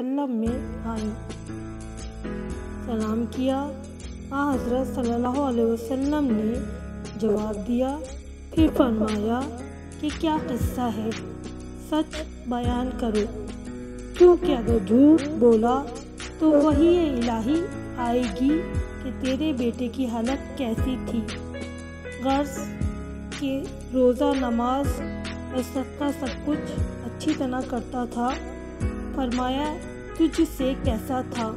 وسلم میں آئیں، سلام کیا۔ حضرت صلی اللہ علیہ وسلم نے جواب دیا، پھر فرمایا کہ کیا قصہ ہے، سچ بیان کرو، کیونکہ اگر جھوٹ بولا تو وحی الہی آئے گی کہ تیرے بیٹے کی حالت کیسی تھی، غرض کہ روزہ، نماز اور صدقہ سب کچھ اچھی طرح کرتا تھا۔ فرمایا تجھ سے کیسا تھا؟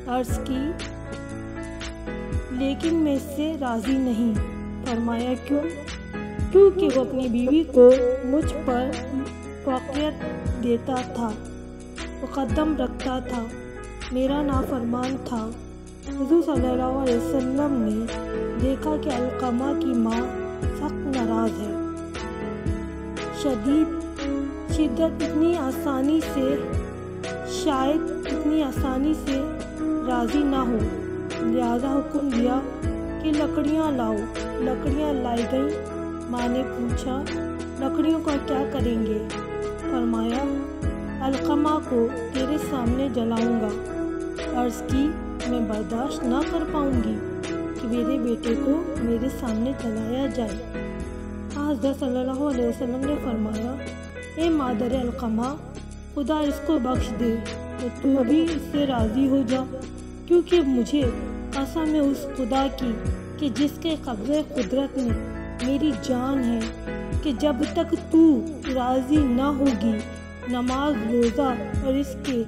عرض کی لیکن میں اس سے راضی نہیں۔ فرمایا کیوں؟ کیونکہ وہ اپنی بیوی کو مجھ پر فوقیت دیتا تھا، مقدم رکھتا تھا، میرا نافرمان تھا۔ حضور صلی اللہ علیہ وسلم نے دیکھا کہ علقمہ کی ماں سخت ناراض ہے، شدت اتنی آسانی سے راضی نہ ہو، لہذا حکم دیا کہ لکڑیاں لاؤ۔ لکڑیاں لائی گئیں۔ ماں نے پوچھا لکڑیوں کا کیا کریں گے؟ فرمایا علقمہ کو تیرے سامنے جلاؤں گا۔ عرض کی میں برداشت نہ کر پاؤں گی کہ میرے بیٹے کو میرے سامنے جلایا جائے۔ حضرت صلی اللہ علیہ وسلم نے فرمایا اے مادر علقمہ، خدا اس کو بخش دے تو تو بھی اس سے راضی ہو جا، کیونکہ مجھے قسم ہے اس خدا کی کہ جس کے قبضۂ قدرت میں میری جان ہے کہ جب تک تو راضی نہ ہوگی نماز، روزہ اور اس کے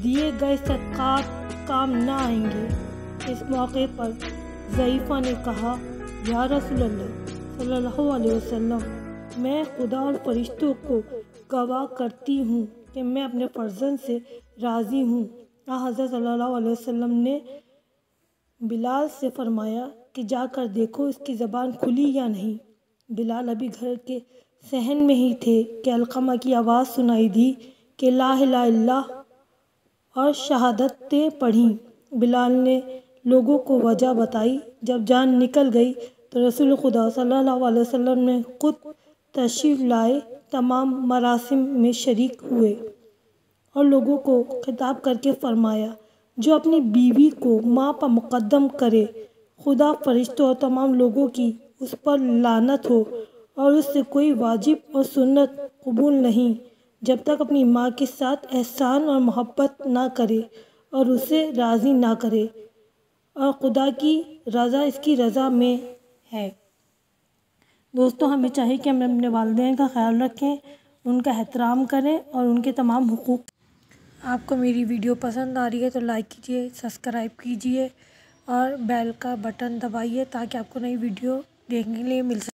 دیے گئے صدقات کام نہ آئیں گے۔ اس موقع پر ضعیفہ نے کہا یا رسول اللہ صلی اللہ علیہ وسلم، میں خدا اور فرشتوں کو گواہ کرتی ہوں کہ میں اپنے فرزند سے راضی ہوں۔ حضرت صلی اللہ علیہ وسلم نے بلال سے فرمایا کہ جا کر دیکھو اس کی زبان کھلی یا نہیں۔ بلال ابھی گھر کے صحن میں ہی تھے کہ علقمہ کی آواز سنائی دی کہ لا الہ الا اللہ اور شہادتیں پڑھیں۔ بلال نے لوگوں کو وجہ بتائی۔ جب جان نکل گئی تو رسول خدا صلی اللہ علیہ وسلم نے خود تشریف لائے، تمام مراسم میں شریک ہوئے اور لوگوں کو خطاب کر کے فرمایا جو اپنی بیوی کو ماں پر مقدم کرے، خدا، فرشتوں اور تمام لوگوں کی اس پر لعنت ہو، اور اس سے کوئی واجب اور سنت قبول نہیں جب تک اپنی ماں کے ساتھ احسان اور محبت نہ کرے اور اسے راضی نہ کرے، اور خدا کی رضا اس کی رضا میں ہے۔ دوستو، ہمیں چاہیے کہ ہم اپنے والدین کا خیال رکھیں، ان کا احترام کریں اور ان کے تمام حقوق۔ آپ کو میری ویڈیو پسند آ رہی ہے تو لائک کیجیے، سبسکرائب کیجیے اور بیل کا بٹن دبائیے تاکہ آپ کو نئی ویڈیو دیکھنے کے لیے مل سکے۔